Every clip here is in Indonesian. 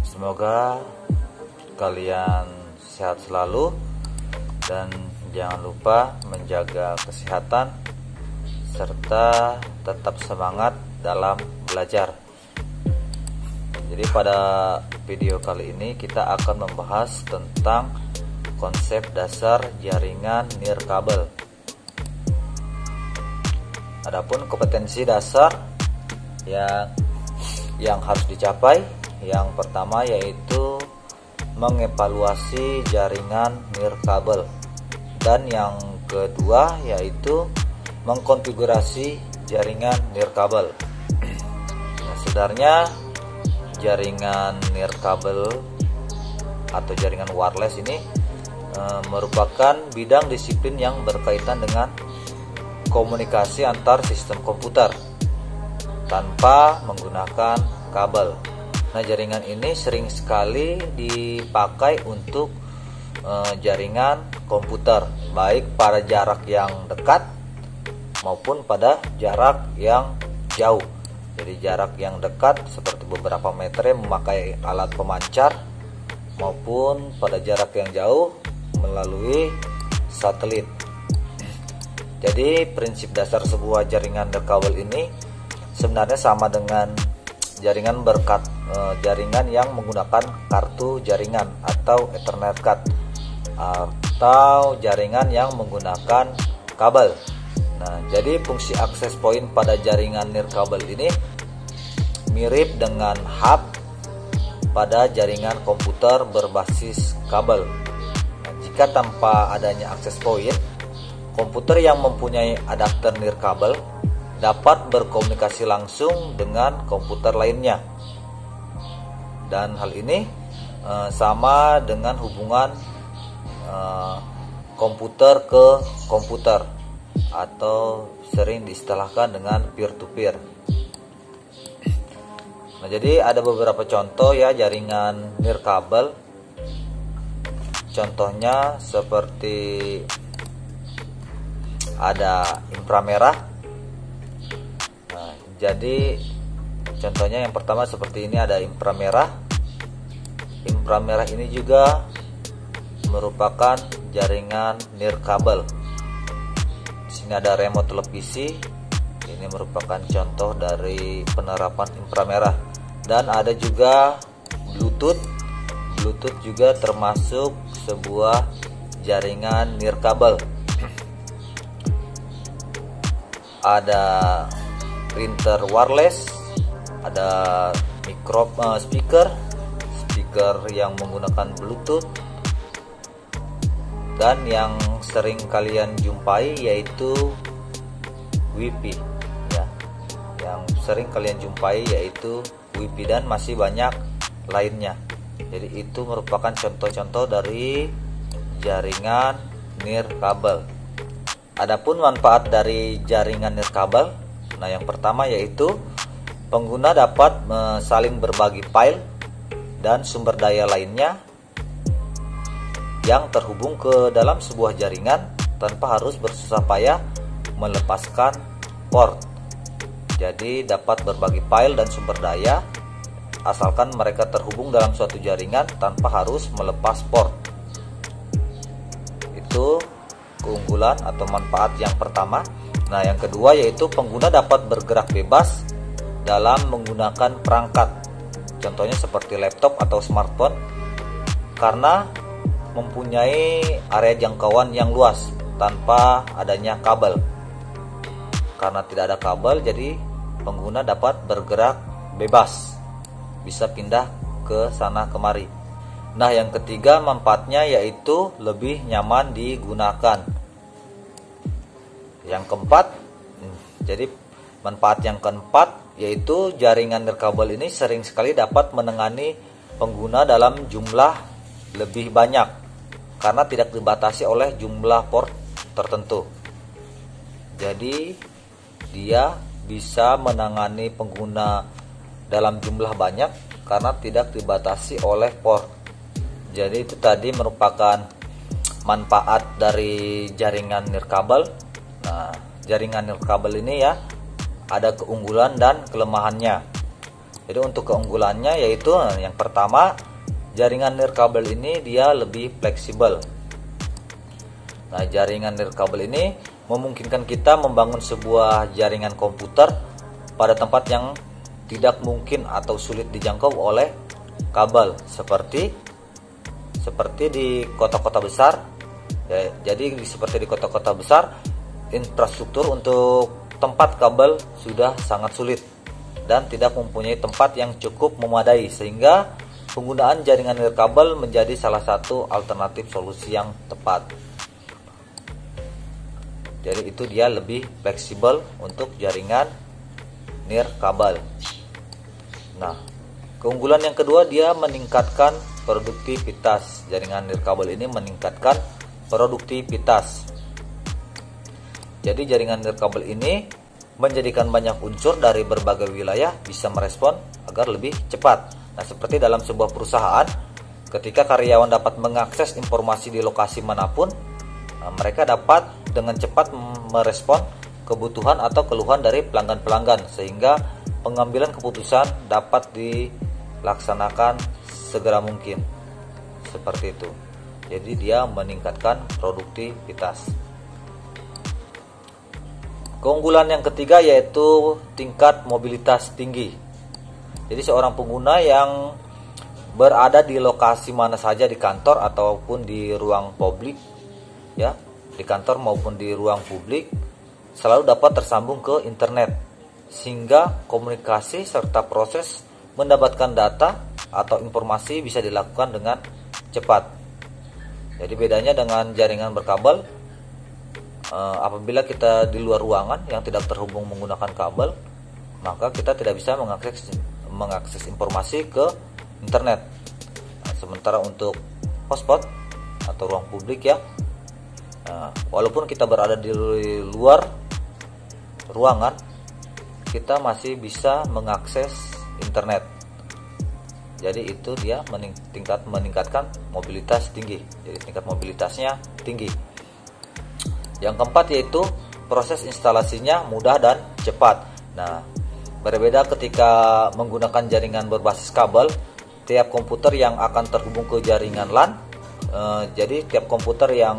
Semoga kalian sehat selalu dan jangan lupa menjaga kesehatan serta tetap semangat dalam belajar. Jadi pada video kali ini kita akan membahas tentang konsep dasar jaringan nirkabel. Adapun kompetensi dasar yang harus dicapai, yang pertama yaitu mengevaluasi jaringan nirkabel, dan yang kedua yaitu mengkonfigurasi jaringan nirkabel. Sebenarnya jaringan nirkabel atau jaringan wireless ini merupakan bidang disiplin yang berkaitan dengan komunikasi antar sistem komputer tanpa menggunakan kabel. Nah, jaringan ini sering sekali dipakai untuk jaringan komputer, baik pada jarak yang dekat maupun pada jarak yang jauh. Jadi jarak yang dekat seperti beberapa meter memakai alat pemancar, maupun pada jarak yang jauh melalui satelit. Jadi prinsip dasar sebuah jaringan nirkabel ini sebenarnya sama dengan jaringan yang menggunakan kartu jaringan atau Ethernet card, atau jaringan yang menggunakan kabel. Nah, jadi fungsi akses point pada jaringan nirkabel ini mirip dengan hub pada jaringan komputer berbasis kabel. Nah, jika tanpa adanya akses point, komputer yang mempunyai adapter nirkabel dapat berkomunikasi langsung dengan komputer lainnya. Dan hal ini sama dengan hubungan komputer ke komputer, atau sering diistilahkan dengan peer-to-peer. Nah, jadi ada beberapa contoh jaringan nirkabel. Contohnya seperti ada inframerah. Nah, jadi contohnya yang pertama seperti ini, ada inframerah. Inframerah ini juga merupakan jaringan nirkabel. Ini ada remote televisi, ini merupakan contoh dari penerapan inframerah. Dan ada juga Bluetooth. Bluetooth juga termasuk sebuah jaringan nirkabel. Ada printer wireless, ada speaker yang menggunakan Bluetooth, dan yang sering kalian jumpai yaitu Wi-Fi yang sering kalian jumpai yaitu Wi-Fi, dan masih banyak lainnya. Jadi itu merupakan contoh-contoh dari jaringan nirkabel. Adapun manfaat dari jaringan nirkabel, nah yang pertama yaitu pengguna dapat saling berbagi file dan sumber daya lainnya yang terhubung ke dalam sebuah jaringan tanpa harus bersusah payah melepaskan port. Jadi dapat berbagi file dan sumber daya asalkan mereka terhubung dalam suatu jaringan tanpa harus melepas port. Itu keunggulan atau manfaat yang pertama. Nah, yang kedua yaitu pengguna dapat bergerak bebas dalam menggunakan perangkat. Contohnya seperti laptop atau smartphone, karena mempunyai area jangkauan yang luas tanpa adanya kabel. Karena tidak ada kabel, jadi pengguna dapat bergerak bebas, bisa pindah ke sana kemari. Nah, yang ketiga manfaatnya yaitu lebih nyaman digunakan. Yang keempat, jadi manfaat yang keempat yaitu jaringan nirkabel ini sering sekali dapat menangani pengguna dalam jumlah lebih banyak, karena tidak dibatasi oleh jumlah port tertentu. Jadi dia bisa menangani pengguna dalam jumlah banyak karena tidak dibatasi oleh port. Jadi itu tadi merupakan manfaat dari jaringan nirkabel. Nah, jaringan nirkabel ini ada keunggulan dan kelemahannya. Jadi untuk keunggulannya yaitu yang pertama, jaringan nirkabel ini dia lebih fleksibel. Nah, jaringan nirkabel ini memungkinkan kita membangun sebuah jaringan komputer pada tempat yang tidak mungkin atau sulit dijangkau oleh kabel, seperti di kota-kota besar. Ya, jadi seperti di kota-kota besar, infrastruktur untuk tempat kabel sudah sangat sulit dan tidak mempunyai tempat yang cukup memadai, sehingga penggunaan jaringan nirkabel menjadi salah satu alternatif solusi yang tepat. Jadi itu dia lebih fleksibel untuk jaringan nirkabel. Nah, keunggulan yang kedua, dia meningkatkan produktivitas. Jaringan nirkabel ini meningkatkan produktivitas. Jadi jaringan nirkabel ini menjadikan banyak unsur dari berbagai wilayah bisa merespon agar lebih cepat. Nah, seperti dalam sebuah perusahaan, ketika karyawan dapat mengakses informasi di lokasi manapun, mereka dapat dengan cepat merespon kebutuhan atau keluhan dari pelanggan-pelanggan, sehingga pengambilan keputusan dapat dilaksanakan segera mungkin. Seperti itu. Jadi dia meningkatkan produktivitas. Keunggulan yang ketiga yaitu tingkat mobilitas tinggi. Jadi seorang pengguna yang berada di lokasi mana saja, di kantor ataupun di ruang publik, ya, di kantor maupun di ruang publik, selalu dapat tersambung ke internet, sehingga komunikasi serta proses mendapatkan data atau informasi bisa dilakukan dengan cepat. Jadi bedanya dengan jaringan berkabel, apabila kita di luar ruangan yang tidak terhubung menggunakan kabel, maka kita tidak bisa mengakses informasi ke internet. Nah, sementara untuk hotspot atau ruang publik, ya, walaupun kita berada di luar ruangan, kita masih bisa mengakses internet. Jadi itu dia meningkatkan mobilitas tinggi. Jadi tingkat mobilitasnya tinggi. Yang keempat yaitu proses instalasinya mudah dan cepat. Nah, berbeda ketika menggunakan jaringan berbasis kabel. Tiap komputer yang akan terhubung ke jaringan LAN, jadi tiap komputer yang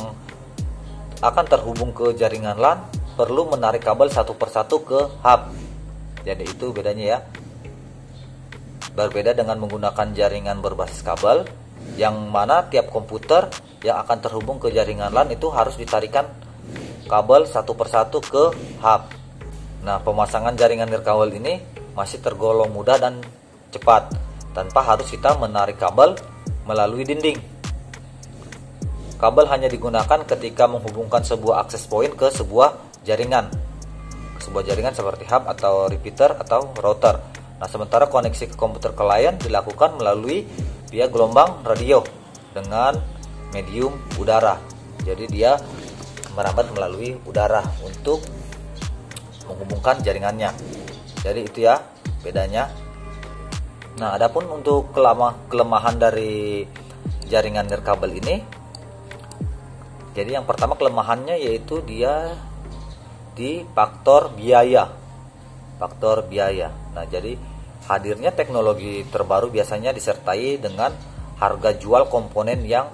akan terhubung ke jaringan LAN perlu menarik kabel satu persatu ke hub. Jadi itu bedanya, ya. Berbeda dengan menggunakan jaringan berbasis kabel, yang mana tiap komputer yang akan terhubung ke jaringan LAN itu harus ditarikan kabel satu persatu ke hub. Nah, pemasangan jaringan nirkabel ini masih tergolong mudah dan cepat, tanpa harus kita menarik kabel melalui dinding. Kabel hanya digunakan ketika menghubungkan sebuah akses point ke sebuah jaringan. Sebuah jaringan seperti hub atau repeater atau router. Nah, sementara koneksi ke komputer klien dilakukan melalui via gelombang radio dengan medium udara. Jadi dia merambat melalui udara untuk menghubungkan jaringannya. Jadi itu, ya, bedanya. Nah, adapun untuk kelemahan dari jaringan nirkabel ini, jadi yang pertama kelemahannya yaitu dia di faktor biaya. Faktor biaya. Nah, jadi hadirnya teknologi terbaru biasanya disertai dengan harga jual komponen yang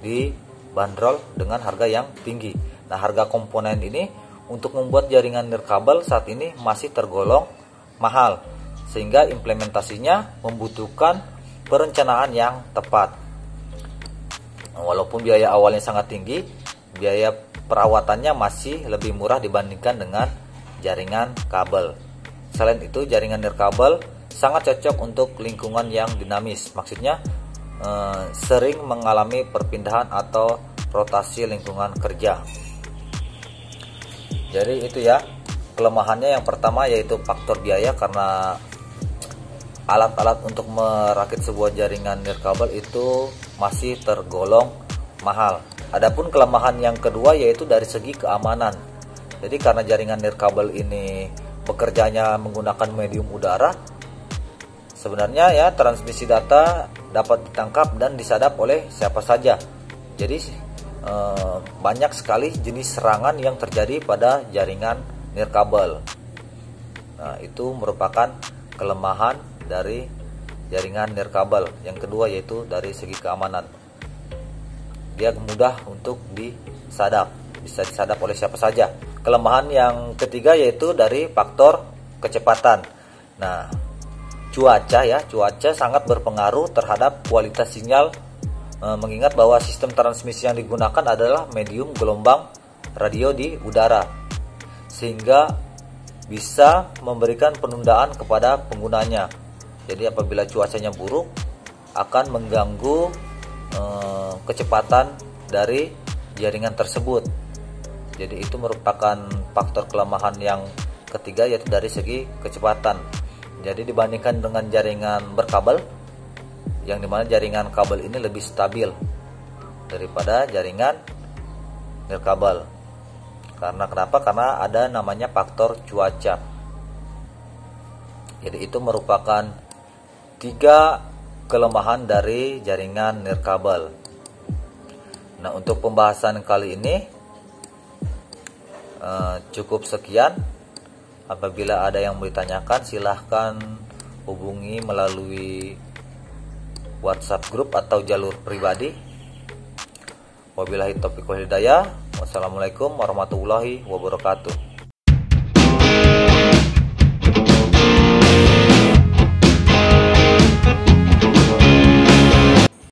dibanderol dengan harga yang tinggi. Nah, harga komponen ini untuk membuat jaringan nirkabel saat ini masih tergolong mahal, sehingga implementasinya membutuhkan perencanaan yang tepat. Walaupun biaya awalnya sangat tinggi, biaya perawatannya masih lebih murah dibandingkan dengan jaringan kabel. Selain itu, jaringan nirkabel sangat cocok untuk lingkungan yang dinamis. Maksudnya sering mengalami perpindahan atau rotasi lingkungan kerja. Jadi itu, ya, kelemahannya yang pertama yaitu faktor biaya, karena alat-alat untuk merakit sebuah jaringan nirkabel itu masih tergolong mahal. Adapun kelemahan yang kedua yaitu dari segi keamanan. Jadi karena jaringan nirkabel ini bekerjanya menggunakan medium udara, sebenarnya, ya, transmisi data dapat ditangkap dan disadap oleh siapa saja. Jadi banyak sekali jenis serangan yang terjadi pada jaringan nirkabel. Nah, itu merupakan kelemahan dari jaringan nirkabel. Yang kedua yaitu dari segi keamanan, dia mudah untuk disadap, bisa disadap oleh siapa saja. Kelemahan yang ketiga yaitu dari faktor kecepatan. Nah, cuaca sangat berpengaruh terhadap kualitas sinyal, mengingat bahwa sistem transmisi yang digunakan adalah medium gelombang radio di udara, sehingga bisa memberikan penundaan kepada penggunanya. Jadi apabila cuacanya buruk akan mengganggu kecepatan dari jaringan tersebut. Jadi itu merupakan faktor kelemahan yang ketiga, yaitu dari segi kecepatan. Jadi dibandingkan dengan jaringan berkabel, yang dimana jaringan kabel ini lebih stabil daripada jaringan nirkabel. Karena kenapa? Karena ada namanya faktor cuaca. Jadi itu merupakan 3 kelemahan dari jaringan nirkabel. Nah, untuk pembahasan kali ini cukup sekian. Apabila ada yang mau ditanyakan, silahkan hubungi melalui WhatsApp grup atau jalur pribadi. Wabillahi taufiq wal hidayah. Wassalamualaikum warahmatullahi wabarakatuh.